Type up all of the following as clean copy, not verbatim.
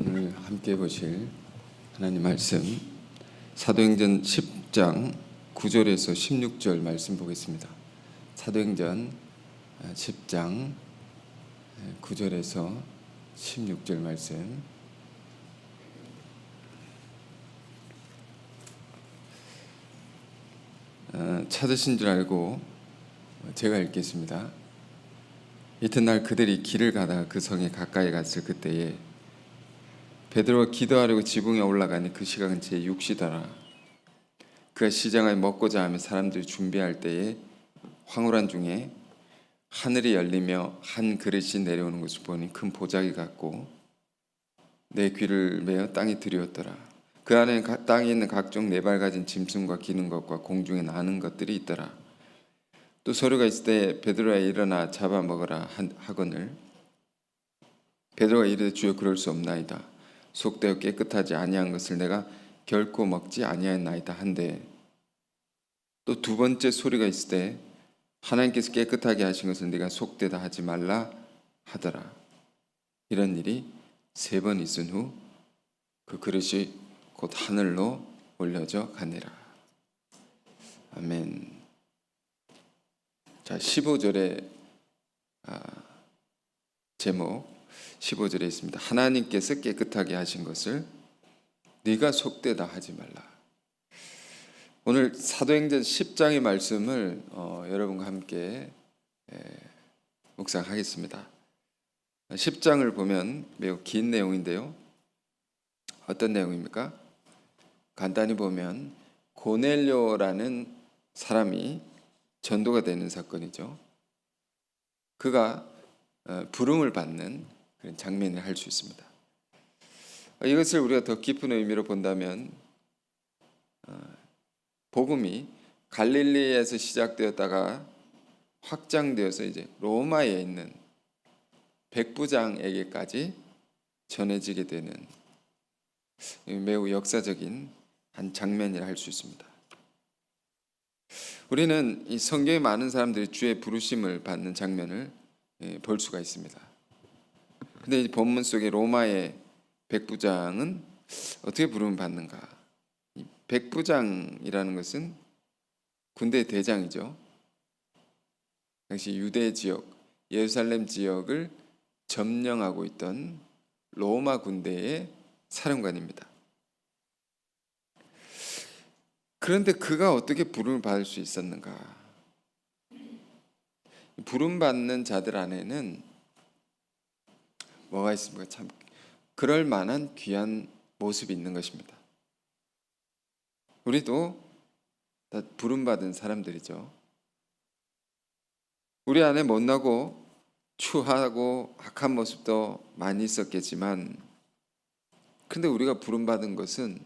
오늘 함께 보실 하나님 말씀 사도행전 10장 9절에서 16절 말씀 보겠습니다. 사도행전 10장 9절에서 16절 말씀. 찾으신 줄 알고 제가 읽겠습니다. 이튿날 그들이 길을 가다가 그 성에 가까이 갔을 그때에 베드로가 기도하려고 지붕에 올라가니 그 시각은 제6시더라. 그가 시장을 먹고자 하며 사람들이 준비할 때에 황홀한 중에 하늘이 열리며 한 그릇이 내려오는 것을 보니 큰 보자기 같고 내 귀를 메어 땅에 들이었더라. 그 안에 땅에 있는 각종 네발 가진 짐승과 기는 것과 공중에 나는 것들이 있더라. 또 소리가 있을 때 베드로야 일어나 잡아먹으라 하거늘 베드로가 이르되 주여 그럴 수 없나이다. 속되어 깨끗하지 아니한 것을 내가 결코 먹지 아니하였나이다 한데 또 두 번째 소리가 있을 때 하나님께서 깨끗하게 하신 것을 네가 속되다 하지 말라 하더라. 이런 일이 3번 있은 후 그 그릇이 곧 하늘로 올려져 가니라. 아멘. 자, 15절의 제목 15절에 있습니다. 하나님께서 깨끗하게 하신 것을 네가 속되다 하지 말라. 오늘 사도행전 10장의 말씀을 여러분과 함께 묵상하겠습니다. 10장을 보면 매우 긴 내용인데요. 어떤 내용입니까? 간단히 보면 고넬료라는 사람이 전도가 되는 사건이죠. 그가 부름을 받는 그런 장면을 할 수 있습니다. 이것을 우리가 더 깊은 의미로 본다면 복음이 갈릴리에서 시작되었다가 확장되어서 이제 로마에 있는 백부장에게까지 전해지게 되는 매우 역사적인 한 장면이라 할 수 있습니다. 우리는 이 성경에 많은 사람들이 주의 부르심을 받는 장면을 볼 수가 있습니다. 근데 이 본문 속에 로마의 백부장은 어떻게 부름을 받는가? 이 백부장이라는 것은 군대 대장이죠. 당시 유대 지역, 예루살렘 지역을 점령하고 있던 로마 군대의 사령관입니다. 그런데 그가 어떻게 부름을 받을 수 있었는가? 부름받는 자들 안에는 뭐가 있습니까? 참 그럴 만한 귀한 모습이 있는 것입니다. 우리도 다 부름받은 사람들이죠. 우리 안에 못나고 추하고 악한 모습도 많이 있었겠지만 근데 우리가 부름받은 것은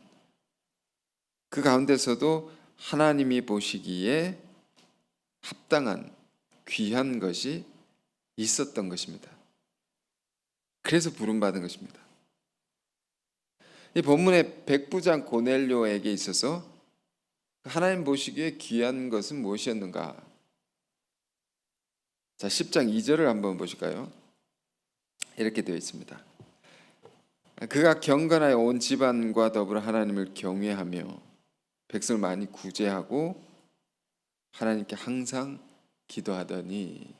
그 가운데서도 하나님이 보시기에 합당한 귀한 것이 있었던 것입니다. 그래서 부름받은 것입니다. 이 본문의 백부장 고넬료에게 있어서 하나님 보시기에 귀한 것은 무엇이었는가? 자, 10장 2절을 한번 보실까요? 이렇게 되어 있습니다. 그가 경건하여 온 집안과 더불어 하나님을 경외하며 백성을 많이 구제하고 하나님께 항상 기도하더니,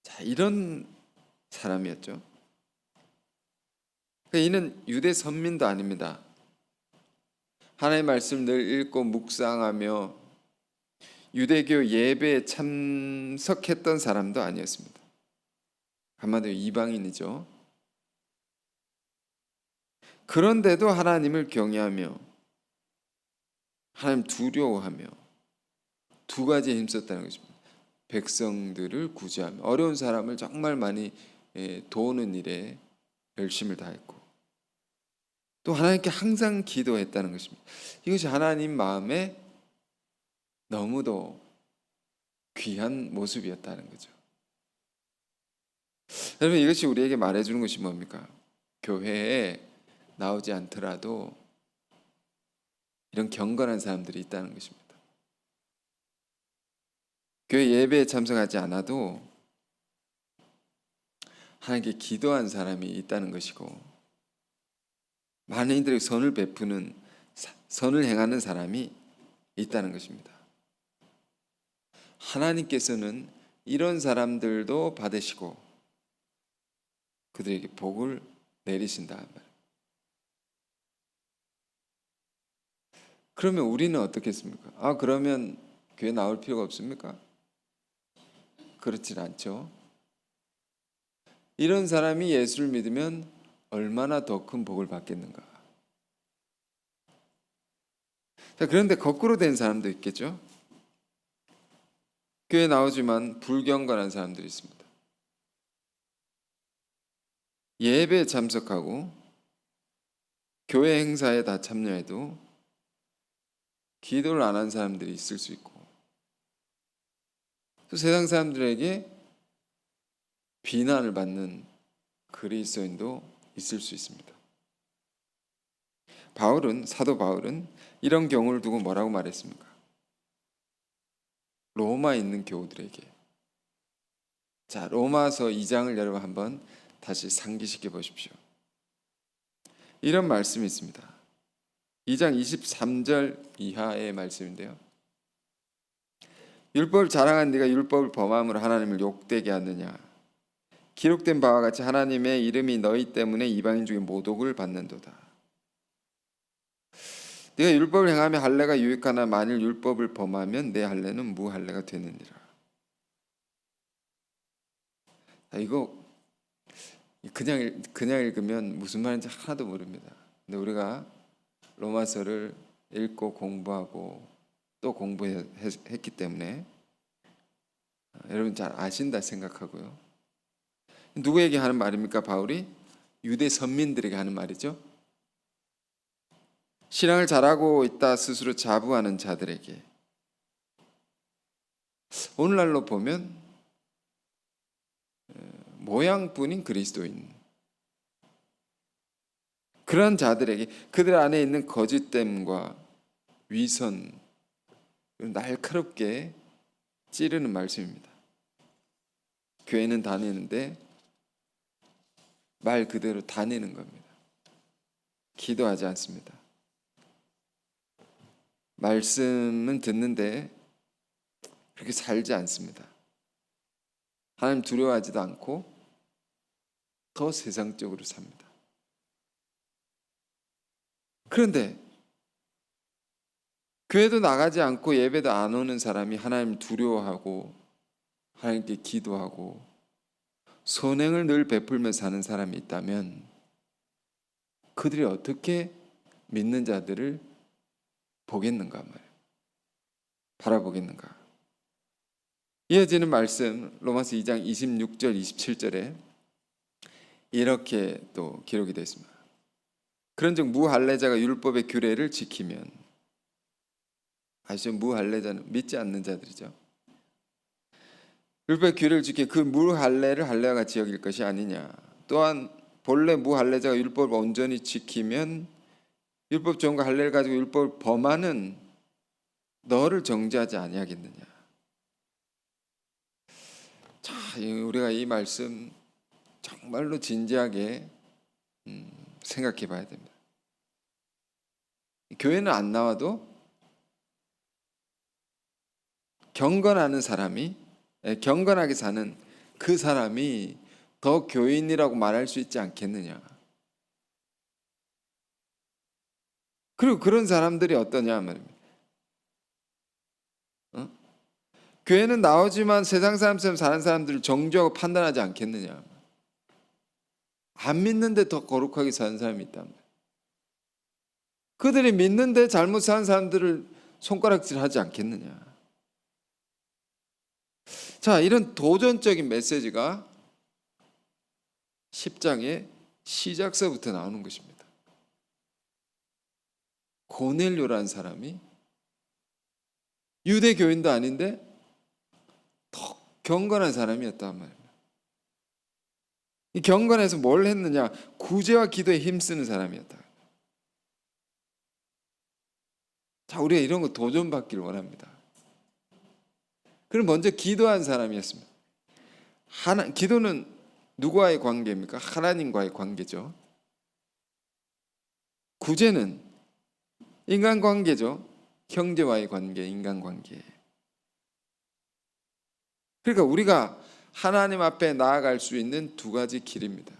자, 이런 사람이었죠. 이는 유대 선민도 아닙니다. 하나님의 말씀을 늘 읽고 묵상하며 유대교 예배에 참석했던 사람도 아니었습니다. 한마디로 이방인이죠. 그런데도 하나님을 경외하며 하나님 두려워하며 두 가지에 힘썼다는 것입니다. 백성들을 구제하며 어려운 사람을 정말 많이 도우는 일에 열심을 다했고 또 하나님께 항상 기도했다는 것입니다. 이것이 하나님 마음에 너무도 귀한 모습이었다는 거죠. 여러분, 이것이 우리에게 말해주는 것이 뭡니까? 교회에 나오지 않더라도 이런 경건한 사람들이 있다는 것입니다. 교회 예배에 참석하지 않아도 하나님께 기도한 사람이 있다는 것이고 많은 이들에게 선을 베푸는, 선을 행하는 사람이 있다는 것입니다. 하나님께서는 이런 사람들도 받으시고 그들에게 복을 내리신다. 그러면 우리는 어떻겠습니까? 그러면 교회 나올 필요가 없습니까? 그렇진 않죠. 이런 사람이 예수를 믿으면 얼마나 더 큰 복을 받겠는가. 자, 그런데 거꾸로 된 사람도 있겠죠. 교회 나오지만 불경건한 사람들이 있습니다. 예배에 참석하고 교회 행사에 다 참여해도 기도를 안 한 사람들이 있을 수 있고, 또 세상 사람들에게 비난을 받는 그리스도인도 있을 수 있습니다. 사도 바울은 이런 경우를 두고 뭐라고 말했습니까? 로마에 있는 교우들에게. 자, 로마서 2장을 여러분 한번 다시 상기시켜 보십시오. 이런 말씀이 있습니다. 2장 23절 이하의 말씀인데요. 율법을 자랑한 네가 율법을 범함으로 하나님을 욕되게 하느냐? 기록된 바와 같이 하나님의 이름이 너희 때문에 이방인 중에 모독을 받는도다. 네가 율법을 행하며 할례가 유익하나 만일 율법을 범하면 내 할례는 무할례가 되느니라. 이거 그냥 읽으면 무슨 말인지 하나도 모릅니다. 근데 우리가 로마서를 읽고 공부하고 또 공부했기 때문에 여러분 잘 아신다 생각하고요. 누구에게 하는 말입니까? 바울이 유대 선민들에게 하는 말이죠. 신앙을 잘하고 있다 스스로 자부하는 자들에게. 오늘날로 보면 모양뿐인 그리스도인, 그런 자들에게 그들 안에 있는 거짓됨과 위선 날카롭게 찌르는 말씀입니다. 교회는 다니는데 말 그대로 다니는 겁니다. 기도하지 않습니다. 말씀은 듣는데 그렇게 살지 않습니다. 하나님 두려워하지도 않고 더 세상적으로 삽니다. 그런데 교회도 나가지 않고 예배도 안 오는 사람이 하나님 두려워하고 하나님께 기도하고 선행을 늘 베풀며 사는 사람이 있다면 그들이 어떻게 믿는 자들을 보겠는가 말이에요. 바라보겠는가. 이어지는 말씀 로마서 2장 26절 27절에 이렇게 또 기록이 되어 있습니다. 그런즉 무할례자가 율법의 규례를 지키면, 아시죠? 무할례자는 믿지 않는 자들이죠. 율법의 규례를 지켜 그 무할례를 할례와 같이 여길 것이 아니냐. 또한 본래 무할례자가 율법을 온전히 지키면 율법 전과 할례를 가지고 율법을 범하는 너를 정죄하지 아니하겠느냐. 자, 우리가 이 말씀 정말로 진지하게 생각해 봐야 됩니다. 교회는 안 나와도 경건하는 사람이, 경건하게 사는 그 사람이 더 교인이라고 말할 수 있지 않겠느냐. 그리고 그런 사람들이 어떠냐 말입니다. 교회는 나오지만 세상 사람처럼 사는 사람들을 정죄하고 판단하지 않겠느냐. 안 믿는데 더 거룩하게 사는 사람이 있단 말이에요. 그들이 믿는데 잘못 사는 사람들을 손가락질하지 않겠느냐. 자, 이런 도전적인 메시지가 10장의 시작서부터 나오는 것입니다. 고넬료라는 사람이 유대 교인도 아닌데 더 경건한 사람이었단 말입니다. 이 경건해서 뭘 했느냐? 구제와 기도에 힘쓰는 사람이었다. 자, 우리가 이런 거 도전받기를 원합니다. 그럼 먼저 기도한 사람이었습니다. 기도는 누구와의 관계입니까? 하나님과의 관계죠. 구제는 인간관계죠. 형제와의 관계, 인간관계. 그러니까 우리가 하나님 앞에 나아갈 수 있는 두 가지 길입니다.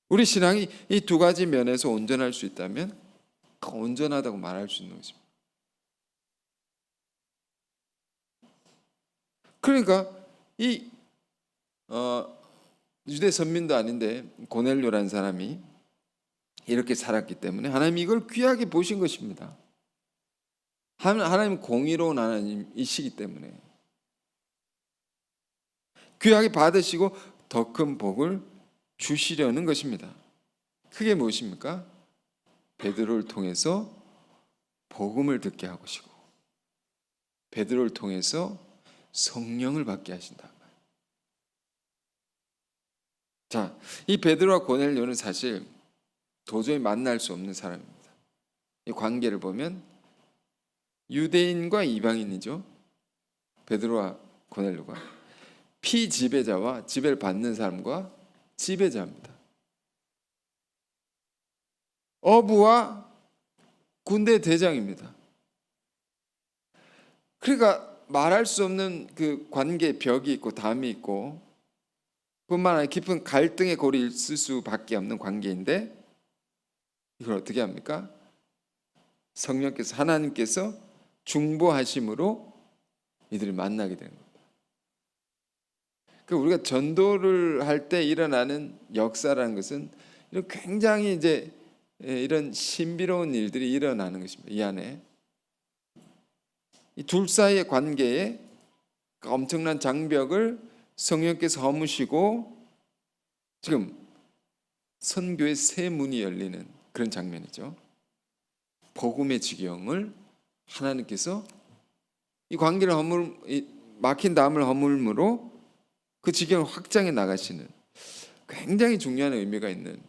우리 신앙이 이 두 가지 면에서 온전할 수 있다면 온전하다고 말할 수 있는 것입니다. 그러니까 이 유대 선민도 아닌데 고넬료라는 사람이 이렇게 살았기 때문에 하나님이 이걸 귀하게 보신 것입니다. 하나님 공의로운 하나님이시기 때문에 귀하게 받으시고 더 큰 복을 주시려는 것입니다. 그게 무엇입니까? 베드로를 통해서 복음을 듣게 하시고 베드로를 통해서 성령을 받게 하신다. 자, 이 베드로와 고넬료는 사실 도저히 만날 수 없는 사람입니다. 이 관계를 보면 유대인과 이방인이죠. 베드로와 고넬료가 피지배자와 지배를 받는 사람과 지배자입니다. 어부와 군대 대장입니다. 그러니까 말할 수 없는 그 관계 벽이 있고 담이 있고 뿐만 아니라 깊은 갈등의 골이 있을 수밖에 없는 관계인데 이걸 어떻게 합니까? 성령께서 하나님께서 중보하심으로 이들을 만나게 되는 겁니다. 우리가 전도를 할 때 일어나는 역사라는 것은 이런 굉장히 이제 이런 신비로운 일들이 일어나는 것입니다. 이 안에 이 둘 사이의 관계에 엄청난 장벽을 성령께서 허무시고 지금 선교의 새 문이 열리는 그런 장면이죠. 복음의 지경을 하나님께서 이 관계를 막힌 담을 허물므로 그 지경을 확장해 나가시는 굉장히 중요한 의미가 있는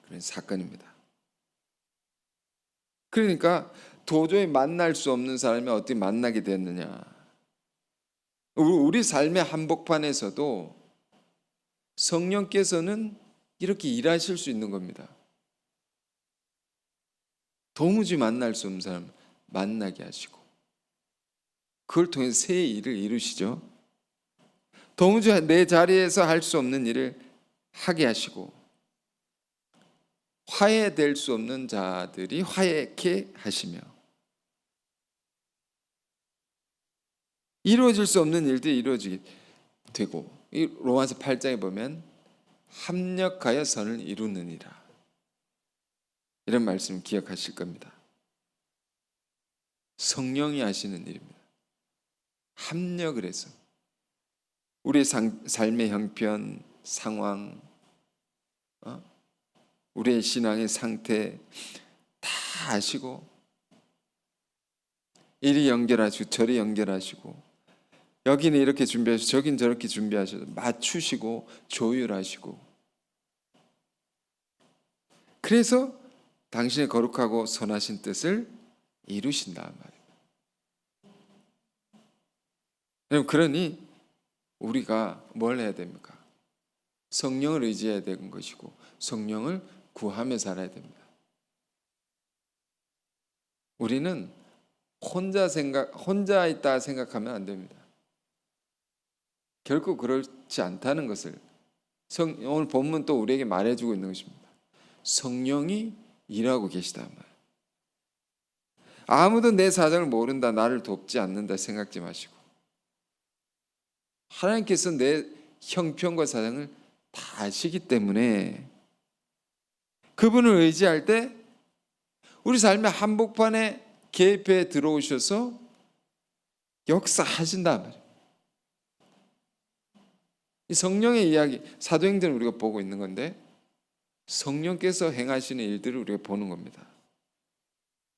그런 사건입니다. 그러니까 도저히 만날 수 없는 사람이 어떻게 만나게 됐느냐. 우리 삶의 한복판에서도 성령께서는 이렇게 일하실 수 있는 겁니다. 도무지 만날 수 없는 사람 만나게 하시고 그걸 통해서 새 일을 이루시죠. 도무지 내 자리에서 할 수 없는 일을 하게 하시고 화해될 수 없는 자들이 화해케 하시며 이루어질 수 없는 일들이 이루어지게 되고 이 로마서 8장에 보면 합력하여 선을 이루느니라 이런 말씀 기억하실 겁니다. 성령이 하시는 일입니다. 합력을 해서 우리의 삶의 형편, 상황, 우리의 신앙의 상태 다 아시고 이리 연결하시고 저리 연결하시고 여기는 이렇게 준비하시고 저긴 저렇게 준비하셔서 맞추시고 조율하시고 그래서 당신의 거룩하고 선하신 뜻을 이루신다 말입니다. 여러분 그러니 우리가 뭘 해야 됩니까? 성령을 의지해야 되는 것이고 성령을 구하며 살아야 됩니다. 우리는 혼자 있다 생각하면 안 됩니다. 결코 그렇지 않다는 것을 오늘 본문 또 우리에게 말해주고 있는 것입니다. 성령이 일하고 계시다 말. 아무도 내 사정을 모른다, 나를 돕지 않는다 생각지 마시고 하나님께서 내 형편과 사정을 다 아시기 때문에 그분을 의지할 때 우리 삶의 한복판에 개입해 들어오셔서 역사하신다 말이에요. 이 성령의 이야기, 사도행전을 우리가 보고 있는 건데 성령께서 행하시는 일들을 우리가 보는 겁니다.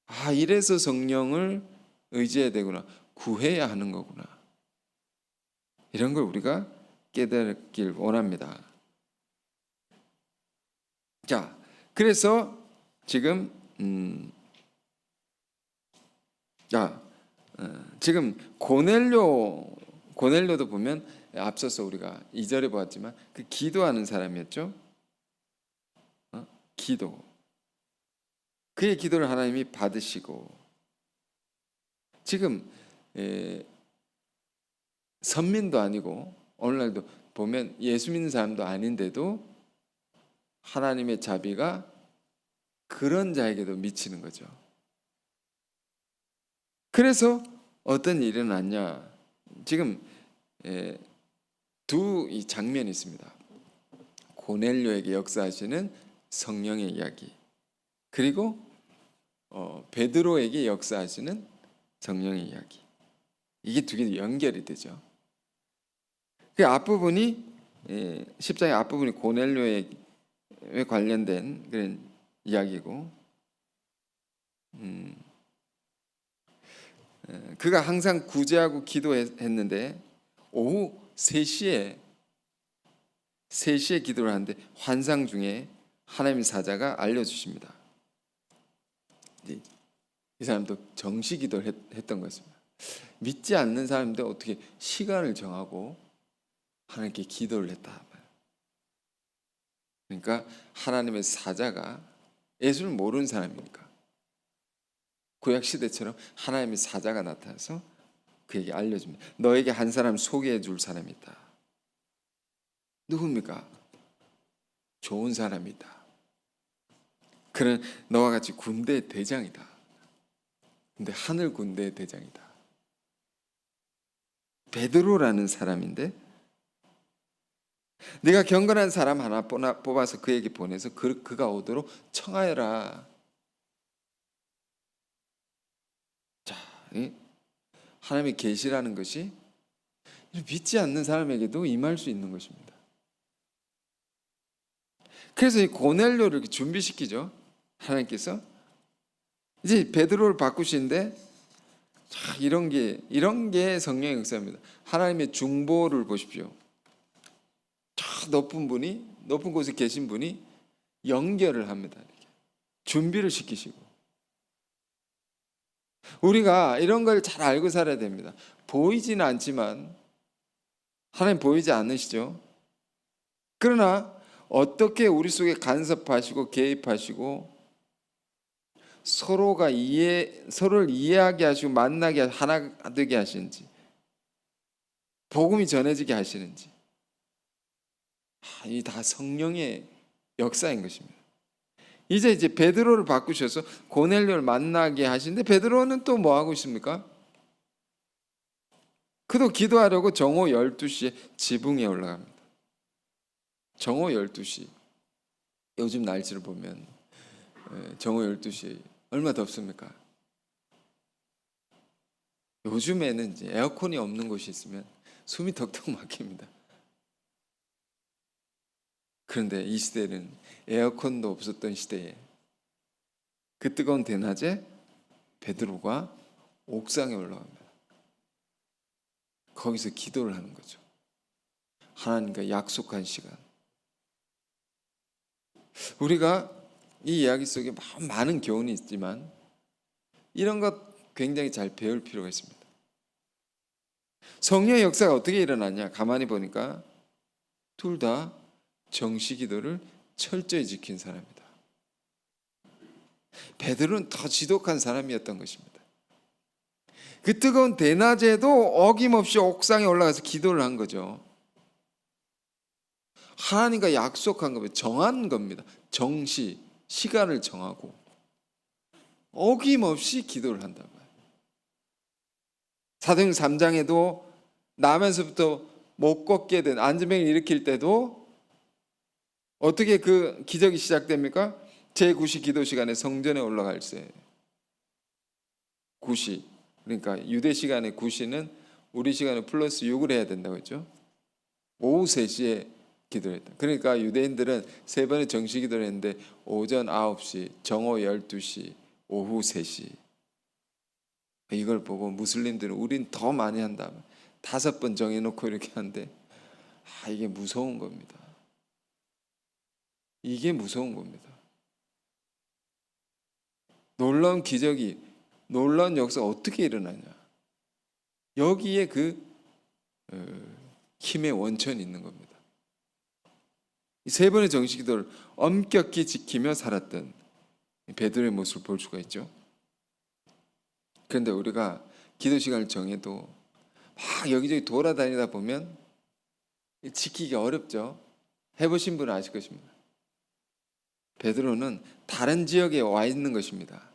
아, 이래서 성령을 의지해야 되구나, 구해야 하는 거구나. 이런 걸 우리가 깨닫길 원합니다. 자, 그래서 지금 지금 고넬료도 보면 앞서서 우리가 2절에 보았지만 그 기도하는 사람이었죠. 기도, 그의 기도를 하나님이 받으시고, 지금 선민도 아니고 오늘날도 보면 예수 믿는 사람도 아닌데도 하나님의 자비가 그런 자에게도 미치는 거죠. 그래서 어떤 일이 일어났냐, 지금 두 이 장면이 있습니다. 고넬료에게 역사하시는 성령의 이야기, 그리고 베드로에게 역사하시는 성령의 이야기. 이게 두 개 연결이 되죠. 그 앞부분이 10장의 앞부분이 고넬료에 관련된 그런 이야기고, 그가 항상 구제하고 기도했는데 오후 3시에 기도를 하는데 환상 중에 하나님의 사자가 알려주십니다. 이 사람도 정시 기도를 했던 것입니다. 믿지 않는 사람인데 어떻게 시간을 정하고 하나님께 기도를 했다. 그러니까 하나님의 사자가, 예수를 모르는 사람이니까 구약 시대처럼 하나님의 사자가 나타나서 그에게 알려줍니다. 너에게 한 사람 소개해 줄 사람이 있다. 누굽니까? 좋은 사람이다. 그는 너와 같이 군대의 대장이다. 근데 하늘 군대의 대장이다. 베드로라는 사람인데, 네가 경건한 사람 하나 뽑아서 그에게 보내서 그가 오도록 청하여라. 자, 하나님의 계시라는 것이 믿지 않는 사람에게도 임할 수 있는 것입니다. 그래서 이 고넬료를 이렇게 준비시키죠. 하나님께서 이제 베드로를 바꾸시는데, 자, 이런 게 성령의 역사입니다. 하나님의 중보를 보십시오. 저 높은 곳에 계신 분이 연결을 합니다. 이렇게 준비를 시키시고, 우리가 이런 걸 잘 알고 살아야 됩니다. 보이지는 않지만 하나님 보이지 않으시죠? 그러나 어떻게 우리 속에 간섭하시고 개입하시고 서로를 이해하게 하시고 만나게 하나 되게 하시는지, 복음이 전해지게 하시는지, 이 다 성령의 역사인 것입니다. 이제 베드로를 바꾸셔서 고넬료를 만나게 하시는데, 베드로는 또 뭐 하고 있습니까? 그도 기도하려고 정오 12시에 지붕에 올라갑니다. 정오 12시. 요즘 날씨를 보면 정오 12시 얼마 덥습니까? 요즘에는 이제 에어컨이 없는 곳이 있으면 숨이 턱턱 막힙니다. 그런데 이 시대는 에어컨도 없었던 시대에 그 뜨거운 대낮에 베드로가 옥상에 올라갑니다. 거기서 기도를 하는 거죠. 하나님과 약속한 시간. 우리가 이 이야기 속에 많은 교훈이 있지만 이런 것 굉장히 잘 배울 필요가 있습니다. 성령의 역사가 어떻게 일어나냐? 가만히 보니까 둘 다 정시 기도를 철저히 지킨 사람이다. 베드로는 더 지독한 사람이었던 것입니다. 그 뜨거운 대낮에도 어김없이 옥상에 올라가서 기도를 한 거죠. 하나님과 약속한 겁니다. 정한 겁니다. 정시, 시간을 정하고 어김없이 기도를 한단 말이에요. 사도행전 3장에도 나면서부터 못 걷게 된 안진병을 일으킬 때도 어떻게 그 기적이 시작됩니까? 제9시 기도 시간에 성전에 올라갈 때 9시, 그러니까 유대 시간에 9시는 우리 시간에 플러스 6을 해야 된다고 했죠. 오후 3시에 기도를 했다. 그러니까 유대인들은 3번의 정시 기도를 했는데 오전 9시, 정오 12시, 오후 3시. 이걸 보고 무슬림들은 우린 더 많이 한다. 5번 정해놓고 이렇게 하는데 이게 무서운 겁니다. 이게 무서운 겁니다. 놀라운 기적이, 놀라운 역사가 어떻게 일어나냐? 여기에 그 힘의 원천이 있는 겁니다. 이 세 번의 정식 기도를 엄격히 지키며 살았던 베드로의 모습을 볼 수가 있죠. 그런데 우리가 기도 시간을 정해도 막 여기저기 돌아다니다 보면 지키기 어렵죠. 해보신 분은 아실 것입니다. 베드로는 다른 지역에 와 있는 것입니다.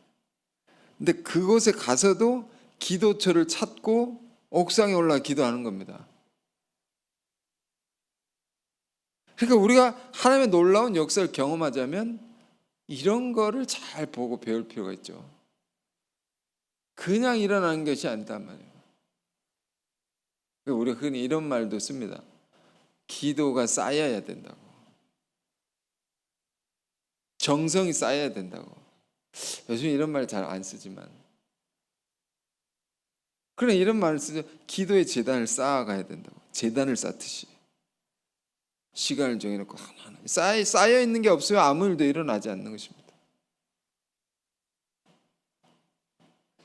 근데 그곳에 가서도 기도처를 찾고 옥상에 올라가 기도하는 겁니다. 그러니까 우리가 하나님의 놀라운 역사를 경험하자면 이런 거를 잘 보고 배울 필요가 있죠. 그냥 일어나는 것이 아니단 말이에요. 우리가 흔히 이런 말도 씁니다. 기도가 쌓여야 된다고. 정성이 쌓여야 된다고. 요즘 이런 말 잘 안 쓰지만. 그래 이런 말을 쓰죠. 기도의 재단을 쌓아가야 된다고. 재단을 쌓듯이. 시간을 정해놓고 하나하나. 쌓여 있는 게 없으면 아무 일도 일어나지 않는 것입니다.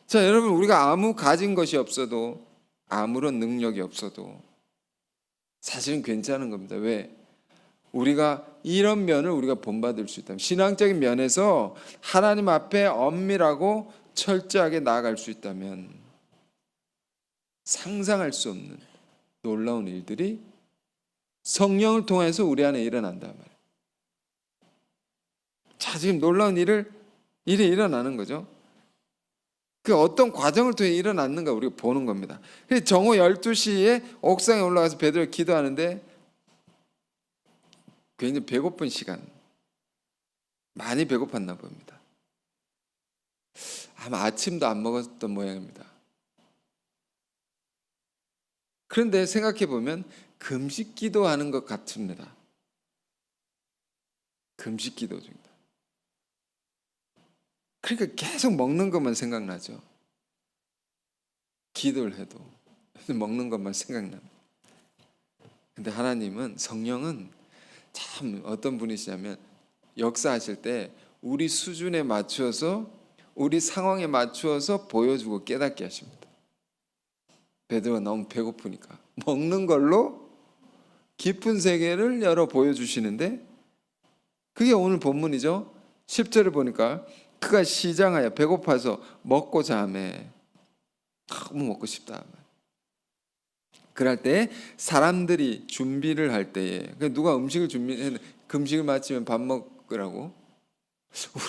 자, 여러분, 우리가 아무 가진 것이 없어도, 아무런 능력이 없어도 사실은 괜찮은 겁니다. 왜? 우리가 이런 면을 우리가 본받을 수 있다면, 신앙적인 면에서 하나님 앞에 엄밀하고 철저하게 나아갈 수 있다면 상상할 수 없는 놀라운 일들이 성령을 통해서 우리 안에 일어난단 말이에요. 자, 지금 놀라운 일이 일어나는 거죠. 그 어떤 과정을 통해 일어났는가 우리가 보는 겁니다. 그래서 정오 12시에 옥상에 올라가서 베드로가 기도하는데 굉장히 배고픈 시간, 많이 배고팠나 봅니다. 아마 아침도 안 먹었던 모양입니다. 그런데 생각해 보면 금식 기도하는 것 같습니다. 금식 기도 중이다. 그러니까 계속 먹는 것만 생각나죠. 기도를 해도 먹는 것만 생각납니다. 근데 하나님은, 성령은 참 어떤 분이시냐면 역사하실 때 우리 수준에 맞추어서, 우리 상황에 맞추어서 보여주고 깨닫게 하십니다. 베드로가 너무 배고프니까 먹는 걸로 깊은 세계를 열어 보여주시는데, 그게 오늘 본문이죠. 10절을 보니까 그가 시장하여 배고파서 먹고자 하매, 너무 먹고 싶다. 그럴 때 사람들이 준비를 할 때에, 누가 음식을 준비했는데 금식을 마치면 밥 먹으라고,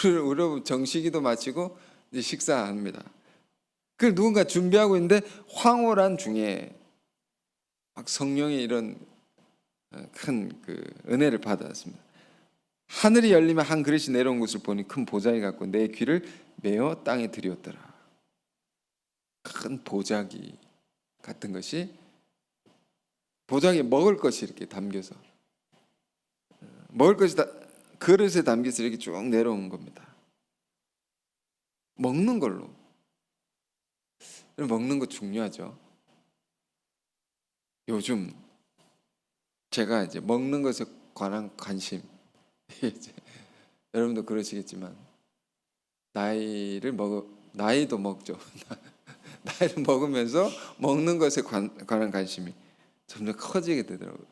우리 정식기도 마치고 이제 식사합니다. 그걸 누군가 준비하고 있는데 황홀한 중에 막 성령의 이런 큰 그 은혜를 받았습니다. 하늘이 열리면 한 그릇이 내려온 것을 보니 큰 보자기 같고 내 귀를 메어 땅에 들이었더라. 큰 보자기 같은 것이, 보자기에 먹을 것이 이렇게 담겨서, 먹을 것이 그릇에 담겨서 이렇게 쭉 내려온 겁니다. 먹는 걸로. 먹는 거 중요하죠. 요즘 제가 이제 먹는 것에 관한 관심, 여러분도 그러시겠지만 나이도 먹죠. 나이를 먹으면서 먹는 것에 관한 관심이 점점 커지게 되더라고요.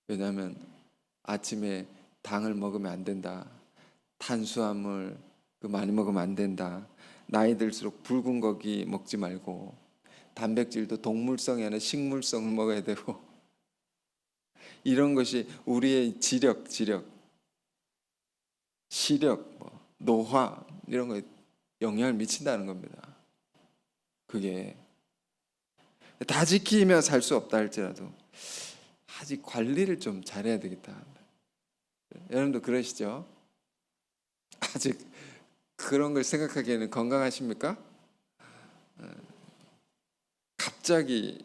왜냐하면 아침에 당을 먹으면 안 된다, 탄수화물 많이 먹으면 안 된다, 나이 들수록 붉은 고기 먹지 말고 단백질도 동물성이 아니라 식물성을 먹어야 되고, 이런 것이 우리의 지력, 시력, 노화 이런 거에 영향을 미친다는 겁니다. 그게 다 지키며 살 수 없다 할지라도 아직 관리를 좀 잘해야 되겠다. 여러분도 그러시죠? 아직 그런 걸 생각하기에는 건강하십니까? 갑자기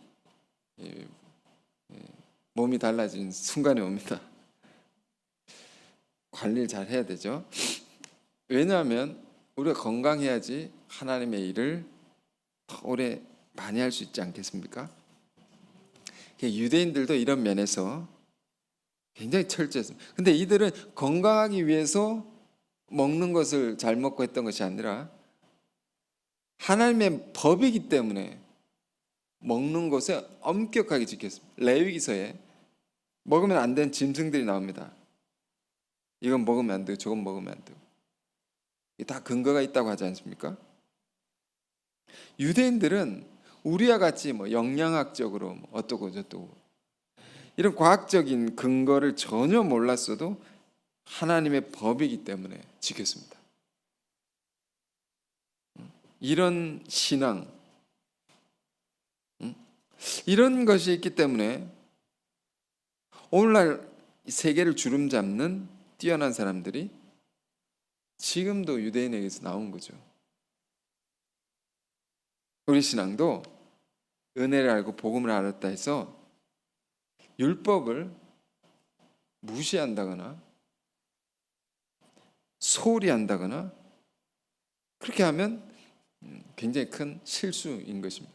몸이 달라진 순간이 옵니다. 관리를 잘 해야 되죠. 왜냐하면 우리가 건강해야지 하나님의 일을 더 오래 많이 할 수 있지 않겠습니까? 유대인들도 이런 면에서 굉장히 철저했습니다. 근데 이들은 건강하기 위해서 먹는 것을 잘 먹고 했던 것이 아니라 하나님의 법이기 때문에 먹는 것에 엄격하게 지켰습니다. 레위기서에 먹으면 안 되는 짐승들이 나옵니다. 이건 먹으면 안 되고 저건 먹으면 안 되고. 이게 다 근거가 있다고 하지 않습니까? 유대인들은 우리와 같이 영양학적으로 어떠고 저떠고 이런 과학적인 근거를 전혀 몰랐어도 하나님의 법이기 때문에 지켰습니다. 이런 신앙, 이런 것이 있기 때문에 오늘날 세계를 주름잡는 뛰어난 사람들이 지금도 유대인에게서 나온 거죠. 우리 신앙도 은혜를 알고 복음을 알았다 해서 율법을 무시한다거나 소홀히 한다거나 그렇게 하면 굉장히 큰 실수인 것입니다.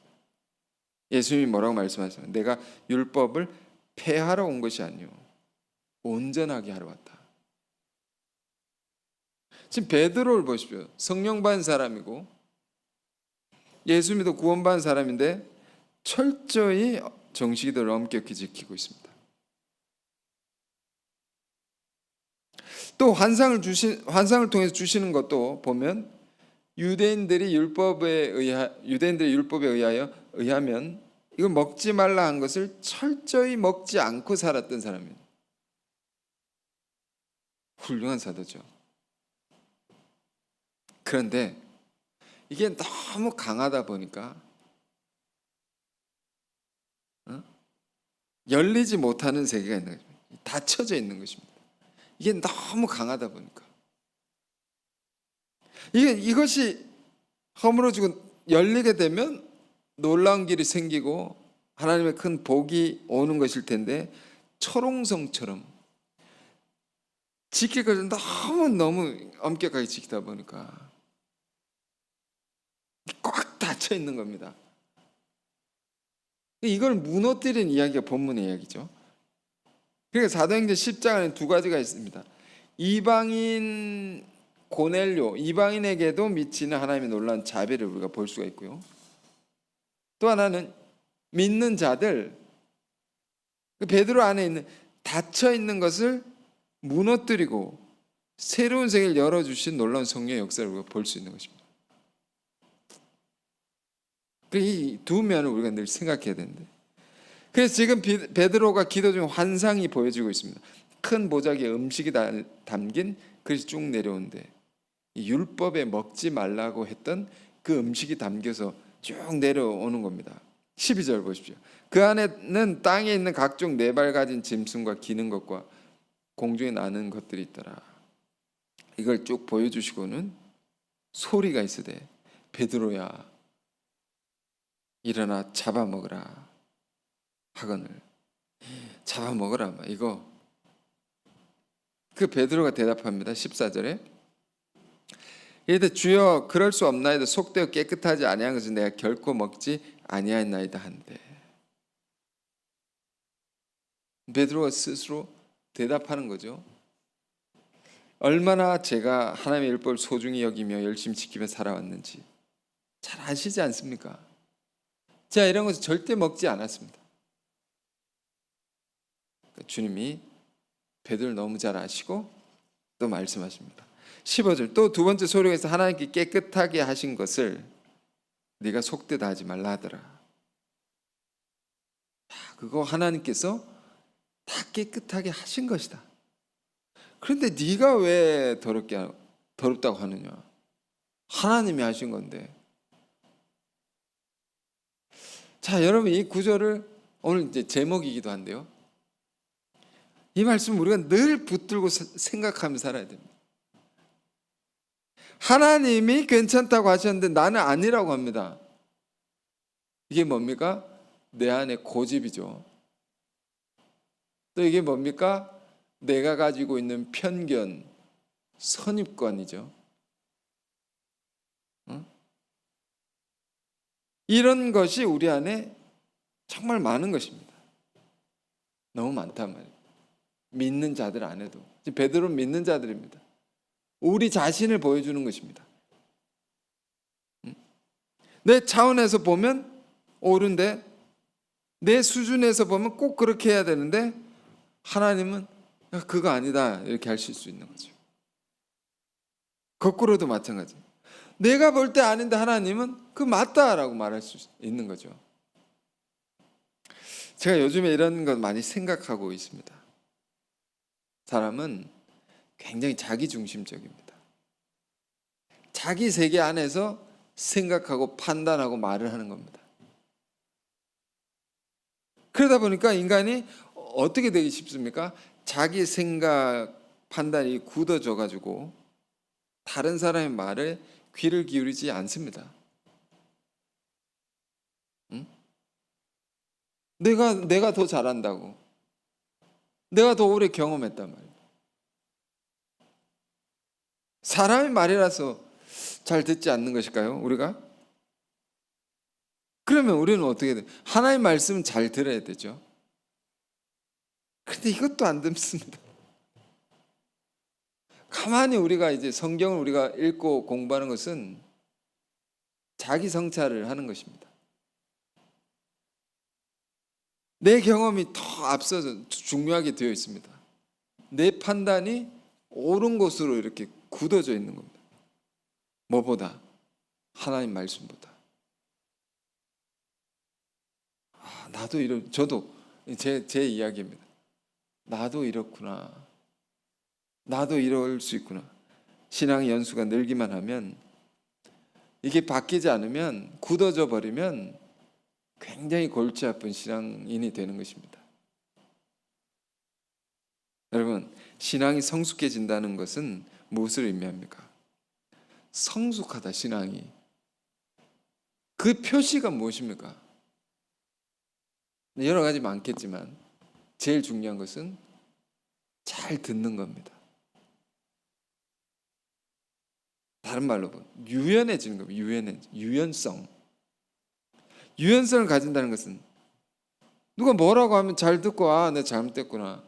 예수님이 뭐라고 말씀하셨어요? 내가 율법을 폐하러 온 것이 아니요 온전하게 하러 왔다. 지금 베드로를 보십시오. 성령 받은 사람이고 예수 믿어 구원받은 사람인데 철저히 정식이들을 엄격히 지키고 있습니다. 또 환상을 통해서 주시는 것도 보면 유대인들의 율법에 의하면 이걸 먹지 말라 한 것을 철저히 먹지 않고 살았던 사람입니다. 훌륭한 사도죠. 그런데 이게 너무 강하다 보니까 열리지 못하는 세계가 있는 거죠. 닫혀져 있는 것입니다. 이게 너무 강하다 보니까 이것이 허물어지고 열리게 되면 놀라운 길이 생기고 하나님의 큰 복이 오는 것일 텐데 철옹성처럼 지킬 것을 너무 엄격하게 지키다 보니까 꽉 닫혀 있는 겁니다. 이걸 무너뜨리는 이야기가 본문의 이야기죠. 그러니까 사도행전 10장에는 두 가지가 있습니다. 이방인 고넬료, 이방인에게도 미치는 하나님의 놀라운 자비를 우리가 볼 수가 있고요. 또 하나는 믿는 자들, 베드로 안에 있는 닫혀 있는 것을 무너뜨리고 새로운 세계를 열어주신 놀라운 성령의 역사를 우리가 볼 수 있는 것입니다. 이 두 면을 우리가 늘 생각해야 되는데, 그래서 지금 베드로가 기도 중에 환상이 보여지고 있습니다. 큰 보자기에 음식이 담긴 그릇이 쭉 내려오는데 이 율법에 먹지 말라고 했던 그 음식이 담겨서 쭉 내려오는 겁니다. 12절 보십시오. 그 안에는 땅에 있는 각종 네 발 가진 짐승과 기는 것과 공중에 나는 것들이 있더라. 이걸 쭉 보여주시고는 소리가 있으되 베드로야 일어나 잡아먹으라 하거늘. 잡아먹으라 이거. 그 베드로가 대답합니다. 14절에 이르되 주여 그럴 수 없나이다. 속되어 깨끗하지 아니한 것은 내가 결코 먹지 아니하였나이다 한데. 베드로가 스스로 대답하는 거죠. 얼마나 제가 하나님의 율법을 소중히 여기며 열심히 지키며 살아왔는지 잘 아시지 않습니까? 제가 이런 것을 절대 먹지 않았습니다. 주님이 베드로를 너무 잘 아시고 또 말씀하십니다. 15절 또 두 번째 소리가 있어 하나님께 깨끗하게 하신 것을 네가 속되다 하지 말라 하더라. 그거 하나님께서 다 깨끗하게 하신 것이다. 그런데 네가 왜 더럽다고 하느냐? 하나님이 하신 건데. 자, 여러분 이 구절을 오늘 이제 제목이기도 한데요. 이 말씀 우리가 늘 붙들고 생각하며 살아야 됩니다. 하나님이 괜찮다고 하셨는데 나는 아니라고 합니다. 이게 뭡니까? 내 안에 고집이죠. 또 이게 뭡니까? 내가 가지고 있는 편견, 선입관이죠. 이런 것이 우리 안에 정말 많은 것입니다. 너무 많단 말이에요. 믿는 자들 안에도. 지금 베드로는 믿는 자들입니다. 우리 자신을 보여주는 것입니다. 내 차원에서 보면 옳은데 내 수준에서 보면 꼭 그렇게 해야 되는데 하나님은 야, 그거 아니다 이렇게 하실 수 있는 거죠. 거꾸로도 마찬가지. 내가 볼 때 아닌데 하나님은 그 맞다라고 말할 수 있는 거죠. 제가 요즘에 이런 것 많이 생각하고 있습니다. 사람은 굉장히 자기중심적입니다. 자기 세계 안에서 생각하고 판단하고 말을 하는 겁니다. 그러다 보니까 인간이 어떻게 되기 쉽습니까? 자기 생각, 판단이 굳어져 가지고 다른 사람의 말에 귀를 기울이지 않습니다. 응? 내가 더 잘한다고. 내가 더 오래 경험했단 말이에요. 사람의 말이라서 잘 듣지 않는 것일까요? 우리가? 그러면 우리는 어떻게 돼? 하나님의 말씀은 잘 들어야 되죠. 근데 이것도 안 듣습니다. 가만히 우리가 이제 성경을 우리가 읽고 공부하는 것은 자기 성찰을 하는 것입니다. 내 경험이 더 앞서서 중요하게 되어 있습니다. 내 판단이 옳은 곳으로 이렇게 굳어져 있는 겁니다. 뭐보다? 하나님 말씀보다. 나도 저도 제 이야기입니다. 나도 이렇구나. 나도 이럴 수 있구나. 신앙의 연수가 늘기만 하면, 이게 바뀌지 않으면, 굳어져 버리면 굉장히 골치 아픈 신앙인이 되는 것입니다. 여러분, 신앙이 성숙해진다는 것은 무엇을 의미합니까? 성숙하다, 신앙이. 그 표시가 무엇입니까? 여러 가지 많겠지만 제일 중요한 것은 잘 듣는 겁니다. 다른 말로 유연해지는 겁니다. 유연성. 유연성을 가진다는 것은 누가 뭐라고 하면 잘 듣고 내가 잘못됐구나.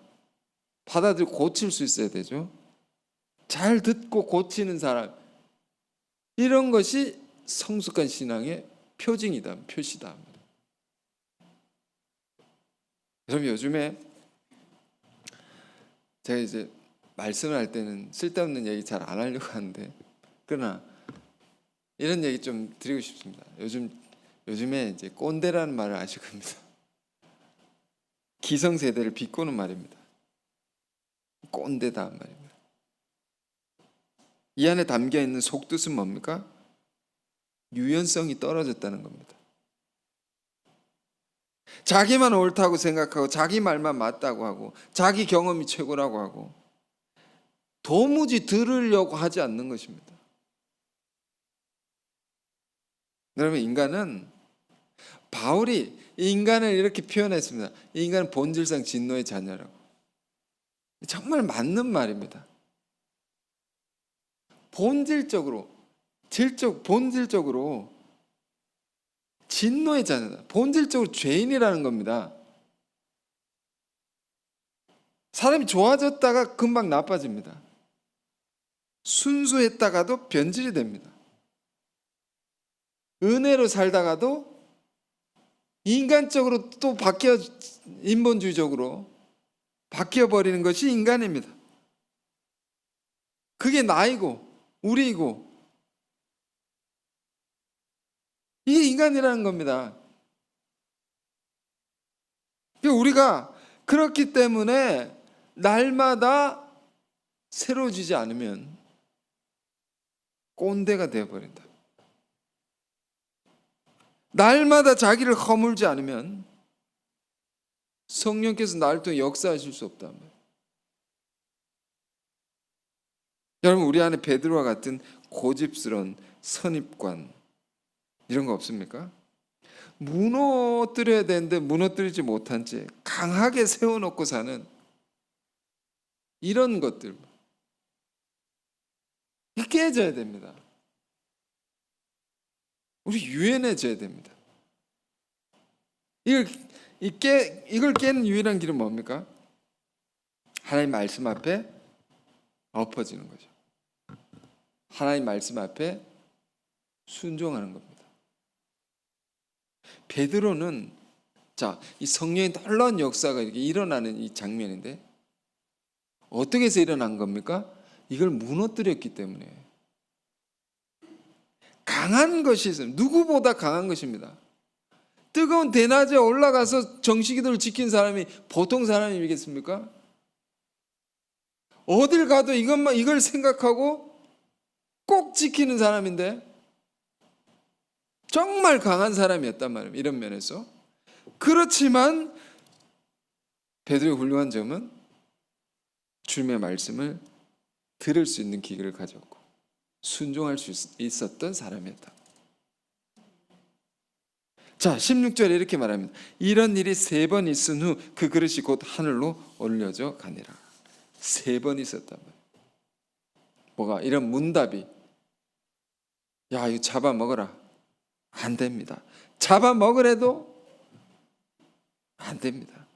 받아들이고 고칠 수 있어야 되죠. 잘 듣고 고치는 사람. 이런 것이 성숙한 신앙의 표시다. 그럼 요즘에 제가 이제 말씀을 할 때는 쓸데없는 얘기 잘 안 하려고 하는데, 그러나 이런 얘기 좀 드리고 싶습니다. 요즘에 이제 꼰대라는 말을 아실 겁니다. 기성세대를 비꼬는 말입니다. 꼰대다 말입니다. 이 안에 담겨 있는 속뜻은 뭡니까? 유연성이 떨어졌다는 겁니다. 자기만 옳다고 생각하고 자기 말만 맞다고 하고 자기 경험이 최고라고 하고 도무지 들으려고 하지 않는 것입니다. 여러분, 인간은 바울이 인간을 이렇게 표현했습니다. 이 인간은 본질상 진노의 자녀라고. 정말 맞는 말입니다. 본질적으로 진노의 자녀다. 본질적으로 죄인이라는 겁니다. 사람이 좋아졌다가 금방 나빠집니다. 순수했다가도 변질이 됩니다. 은혜로 살다가도 인간적으로 또 인본주의적으로 바뀌어버리는 것이 인간입니다. 그게 나이고 우리이고 이게 인간이라는 겁니다. 우리가 그렇기 때문에 날마다 새로워지지 않으면 꼰대가 되어버린다. 날마다 자기를 허물지 않으면 성령께서 나를 통해 역사하실 수 없단 말이에요. 여러분, 우리 안에 베드로와 같은 고집스러운 선입관 이런 거 없습니까? 무너뜨려야 되는데 무너뜨리지 못한 채 강하게 세워놓고 사는 이런 것들, 깨져야 됩니다. 우리 유연해져야 됩니다. 이걸 깨는 유일한 길은 뭡니까? 하나님 말씀 앞에 엎어지는 거죠. 하나님 말씀 앞에 순종하는 겁니다. 베드로는 이 성령의 놀라운 역사가 이렇게 일어나는 이 장면인데, 어떻게 해서 일어난 겁니까? 이걸 무너뜨렸기 때문에. 강한 것이 있어요. 누구보다 강한 것입니다. 뜨거운 대낮에 올라가서 정식기도를 지킨 사람이 보통 사람이겠습니까? 어딜 가도 이걸 생각하고 꼭 지키는 사람인데 정말 강한 사람이었단 말이에요. 이런 면에서. 그렇지만 베드로의 훌륭한 점은 주님의 말씀을 들을 수 있는 기회를 가졌고 순종할 수 있었던 사람이었다. 자, 16절에 이렇게 말합니다. 이런 일이 3번 있은 후 그 그릇이 곧 하늘로 올려져 가니라. 3번 있었단 말이에요. 뭐가? 이런 문답이. 야, 이거 잡아먹어라. 안 됩니다. 잡아먹으래도 안 됩니다.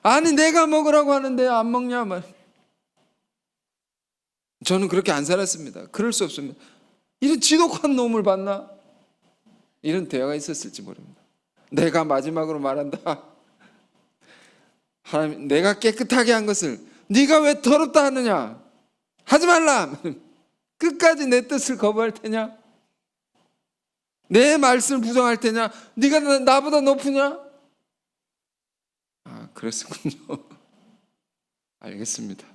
아니, 내가 먹으라고 하는데 안 먹냐 말. 저는 그렇게 안 살았습니다. 그럴 수 없습니다. 이런 지독한 놈을 봤나? 이런 대화가 있었을지 모릅니다. 내가 마지막으로 말한다. 하나님, 내가 깨끗하게 한 것을 네가 왜 더럽다 하느냐? 하지 말라. 끝까지 내 뜻을 거부할 테냐? 내 말씀을 부정할 테냐? 네가 나보다 높으냐? 아, 그랬군요. 알겠습니다.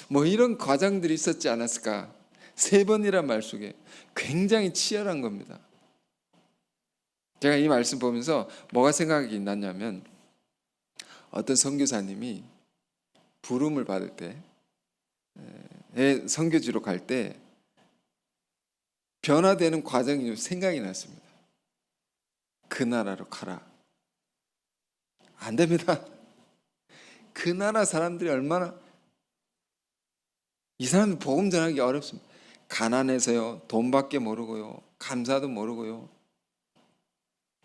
뭐 이런 과장들이 있었지 않았을까? 3번이란 말 속에 굉장히 치열한 겁니다. 제가 이 말씀 보면서 뭐가 생각이 났냐면, 어떤 선교사님이 부름을 받을 때 선교지로 갈 때 변화되는 과정이 좀 생각이 났습니다. 그 나라로 가라. 안 됩니다. 그 나라 사람들이 얼마나, 이 사람들 복음 전하기 어렵습니다. 가난해서요, 돈밖에 모르고요, 감사도 모르고요.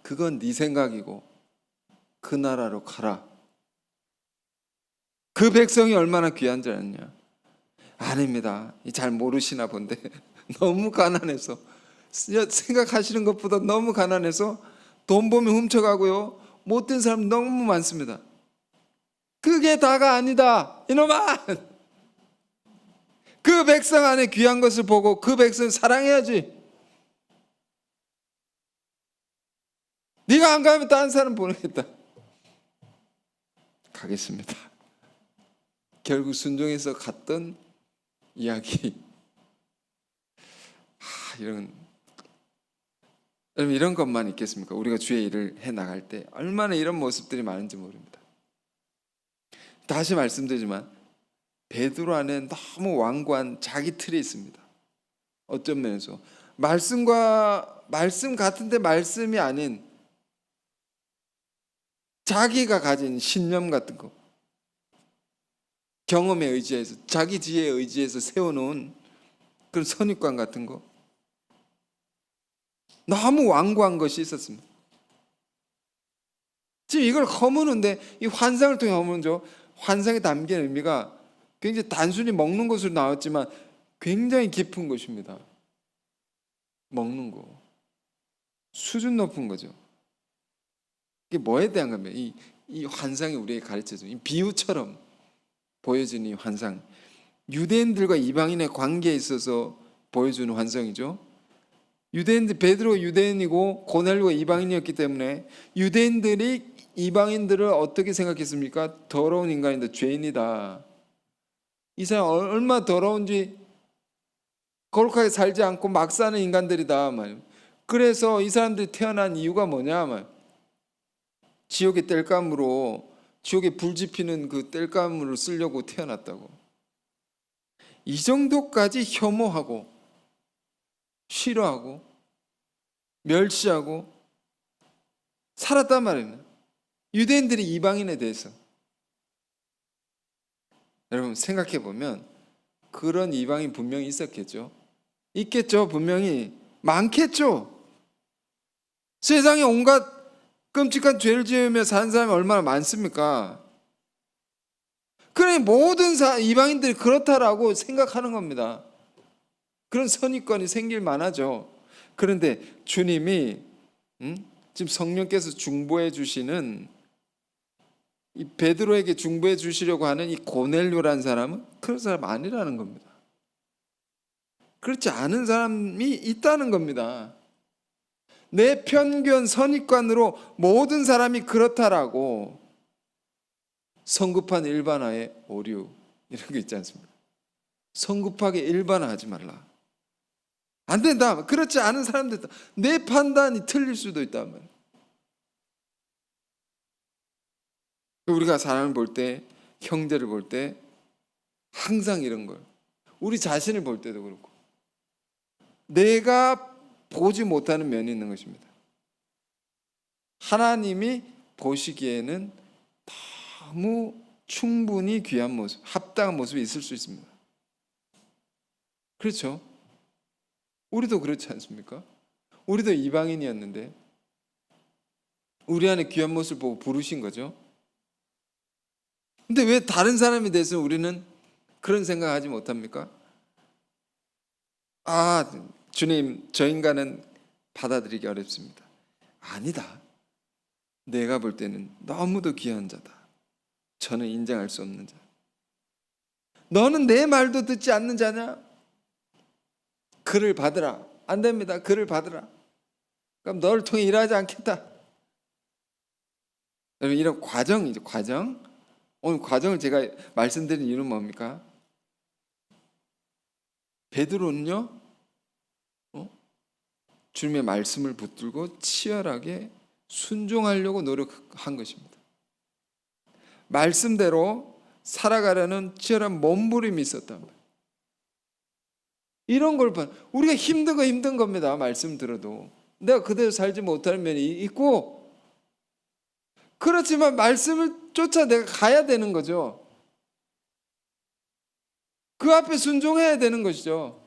그건 네 생각이고 그 나라로 가라. 그 백성이 얼마나 귀한 줄 아느냐? 아닙니다. 잘 모르시나 본데 너무 가난해서, 생각하시는 것보다 너무 가난해서 돈 보면 훔쳐가고요, 못된 사람 너무 많습니다. 그게 다가 아니다. 이놈아! 그 백성 안에 귀한 것을 보고 그 백성 사랑해야지. 네가 안 가면 다른 사람 보내겠다. 가겠습니다. 결국 순종해서 갔던 이야기. 여러분, 이런 것만 있겠습니까? 우리가 주의 일을 해나갈 때 얼마나 이런 모습들이 많은지 모릅니다. 다시 말씀드리지만 베드로 안에 너무 완고한 자기 틀이 있습니다. 어떤 면에서 말씀 같은데 말씀이 아닌 자기가 가진 신념 같은 거, 경험에 의지해서, 자기 지혜에 의지해서 세워놓은 그런 선입관 같은 거, 너무 완고한 것이 있었습니다. 지금 이걸 허무는데, 이 환상을 통해 허무는죠, 환상에 담긴 의미가 굉장히 단순히 먹는 것으로 나왔지만 굉장히 깊은 것입니다. 먹는 거, 수준 높은 거죠. 이게 뭐에 대한 겁니까? 이 환상이 우리에게 가르쳐주는, 이 비유처럼 보여지는 이 환상, 유대인들과 이방인의 관계에 있어서 보여주는 환상이죠. 베드로가 유대인이고 고넬료가 이방인이었기 때문에 유대인들이 이방인들을 어떻게 생각했습니까? 더러운 인간이다, 죄인이다. 이 사람 얼마나 더러운지, 거룩하게 살지 않고 막 사는 인간들이다. 그래서 이 사람들이 태어난 이유가 뭐냐? 지옥의 땔감으로, 지옥에 불 지피는 그 땔감으로 쓰려고 태어났다고. 이 정도까지 혐오하고 싫어하고 멸시하고 살았단 말입니다. 유대인들이 이방인에 대해서. 여러분, 생각해 보면 그런 이방인 분명히 있었겠죠. 있겠죠. 분명히 많겠죠. 세상에 온갖 끔찍한 죄를 지으며 사는 사람이 얼마나 많습니까? 그러니 모든 이방인들이 그렇다라고 생각하는 겁니다. 그런 선입관이 생길 만하죠. 그런데 주님이 지금 성령께서 중보해 주시는 이 베드로에게 중보해 주시려고 하는 이 고넬료라는 사람은 그런 사람 아니라는 겁니다. 그렇지 않은 사람이 있다는 겁니다. 내 편견, 선입관으로 모든 사람이 그렇다라고 성급한 일반화의 오류 이런 게 있지 않습니까? 성급하게 일반화하지 말라. 안 된다. 그렇지 않은 사람들 내 판단이 틀릴 수도 있단 말이에요. 우리가 사람을 볼 때, 형제를 볼 때 항상 이런 걸, 우리 자신을 볼 때도 그렇고 내가 보지 못하는 면이 있는 것입니다. 하나님이 보시기에는 너무 충분히 귀한 모습, 합당한 모습이 있을 수 있습니다. 그렇죠? 우리도 그렇지 않습니까? 우리도 이방인이었는데 우리 안에 귀한 모습을 보고 부르신 거죠. 근데 왜 다른 사람이 돼서 우리는 그런 생각하지 못합니까? 아, 주님, 저 인간은 받아들이기 어렵습니다. 아니다. 내가 볼 때는 너무도 귀한 자다. 저는 인정할 수 없는 자. 너는 내 말도 듣지 않는 자냐? 그를 받으라. 안 됩니다. 그를 받으라. 그럼 너를 통해 일하지 않겠다. 여러분, 이런 과정이죠. 과정. 오늘 과정을 제가 말씀드린 이유는 뭡니까? 베드로는요, 주님의 말씀을 붙들고 치열하게 순종하려고 노력한 것입니다. 말씀대로 살아가려는 치열한 몸부림이 있었단 말이에요. 이런 걸 봐. 우리가 힘든 거 힘든 겁니다. 말씀 들어도 내가 그대로 살지 못하는 면이 있고, 그렇지만 말씀을 쫓아 내가 가야 되는 거죠. 그 앞에 순종해야 되는 것이죠.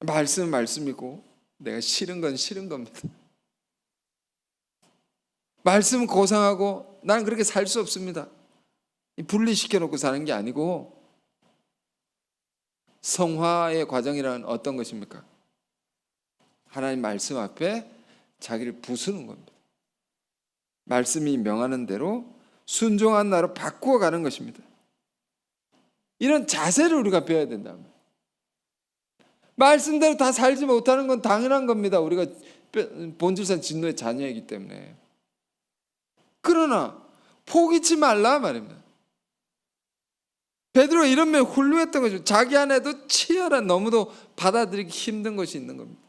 말씀은 말씀이고 내가 싫은 건 싫은 겁니다. 말씀은 고상하고 나는 그렇게 살 수 없습니다. 분리시켜 놓고 사는 게 아니고, 성화의 과정이란 어떤 것입니까? 하나님 말씀 앞에 자기를 부수는 겁니다. 말씀이 명하는 대로 순종한 나로 바꾸어 가는 것입니다. 이런 자세를 우리가 배워야 된다. 말씀대로 다 살지 못하는 건 당연한 겁니다. 우리가 본질상 진노의 자녀이기 때문에. 그러나 포기치 말라 말입니다. 베드로가 이런 면 훌륭했던 거죠. 자기 안에도 치열한, 너무도 받아들이기 힘든 것이 있는 겁니다.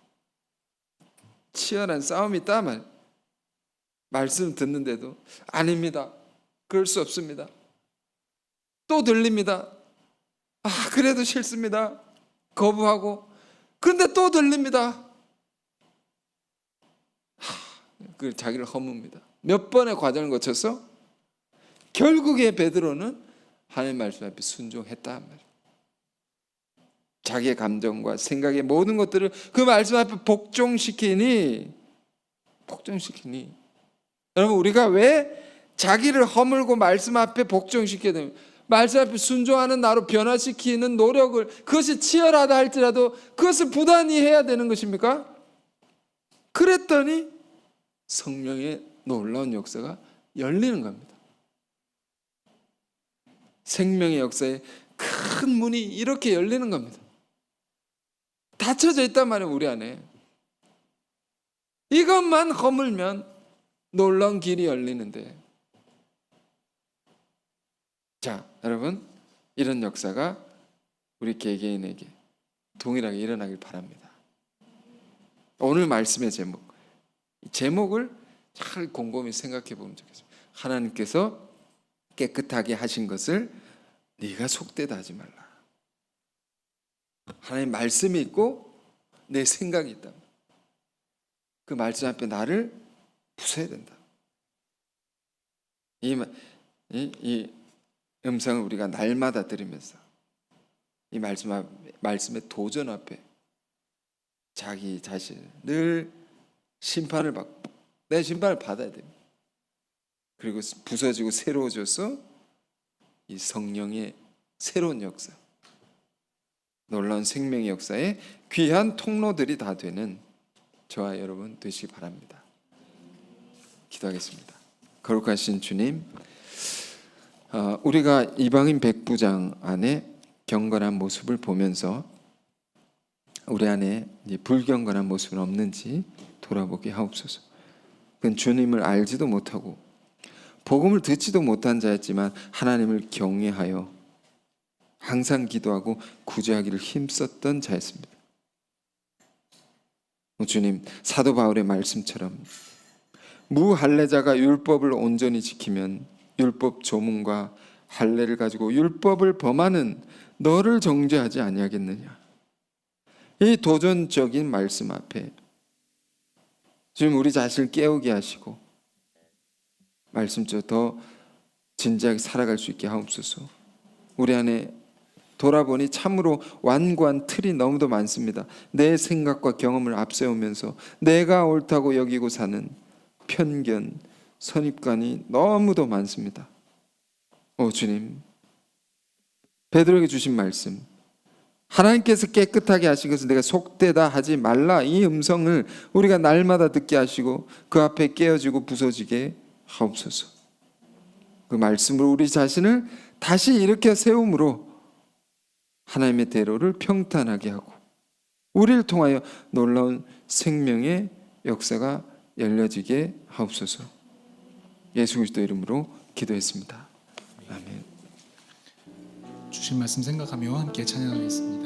치열한 싸움이 있다 말. 말씀 듣는데도 아닙니다. 그럴 수 없습니다. 또 들립니다. 아, 그래도 싫습니다. 거부하고. 그런데 또 들립니다. 그 자기를 허뭅니다. 몇 번의 과정을 거쳐서 결국에 베드로는 하나님 말씀 앞에 순종했다 말이에요. 자기의 감정과 생각의 모든 것들을 그 말씀 앞에 복종시키니. 여러분, 우리가 왜 자기를 허물고 말씀 앞에 복종시켜야 됩니까? 말씀 앞에 순종하는 나로 변화시키는 노력을, 그것이 치열하다 할지라도 그것을 부단히 해야 되는 것입니까? 그랬더니 성령의 놀라운 역사가 열리는 겁니다. 생명의 역사에 큰 문이 이렇게 열리는 겁니다. 닫혀져 있단 말이에요, 우리 안에. 이것만 허물면 놀라운 길이 열리는데. 자, 여러분, 이런 역사가 우리 개개인에게 동일하게 일어나길 바랍니다. 오늘 말씀의 제목, 이 제목을 잘 곰곰이 생각해 보면 좋겠습니다. 하나님께서 깨끗하게 하신 것을 네가 속되다 하지 말라. 하나님 말씀이 있고 내 생각이 있다. 그 말씀 앞에 나를 부숴야 된다. 이 음성을 우리가 날마다 들으면서 이 말씀의 도전 앞에 자기 자신을 늘 심판을 받고, 내 심판을 받아야 됩니다. 그리고 부서지고 새로워져서 이 성령의 새로운 역사, 놀라운 생명의 역사에 귀한 통로들이 다 되는 저와 여러분 되시기 바랍니다. 기도하겠습니다. 거룩하신 주님, 우리가 이방인 백부장 안에 경건한 모습을 보면서 우리 안에 불경건한 모습은 없는지 돌아보게 하옵소서. 그건 주님을 알지도 못하고 복음을 듣지도 못한 자였지만 하나님을 경외하여 항상 기도하고 구제하기를 힘썼던 자였습니다. 주님, 사도 바울의 말씀처럼 무할례자가 율법을 온전히 지키면 율법 조문과 할례를 가지고 율법을 범하는 너를 정죄하지 아니하겠느냐. 이 도전적인 말씀 앞에 지금 우리 자신을 깨우게 하시고 말씀처럼 더 진지하게 살아갈 수 있게 하옵소서. 우리 안에 돌아보니 참으로 완고한 틀이 너무도 많습니다. 내 생각과 경험을 앞세우면서 내가 옳다고 여기고 사는 편견, 선입관이 너무도 많습니다. 주님, 베드로에게 주신 말씀, 하나님께서 깨끗하게 하신 것을 내가 속되다 하지 말라, 이 음성을 우리가 날마다 듣게 하시고 그 앞에 깨어지고 부서지게 하옵소서. 그 말씀으로 우리 자신을 다시 일으켜 세움으로 하나님의 대로를 평탄하게 하고 우리를 통하여 놀라운 생명의 역사가 열려지게 하옵소서. 예수 그리스도 이름으로 기도했습니다. 아멘. 주신 말씀 생각하며 함께 찬양하겠습니다.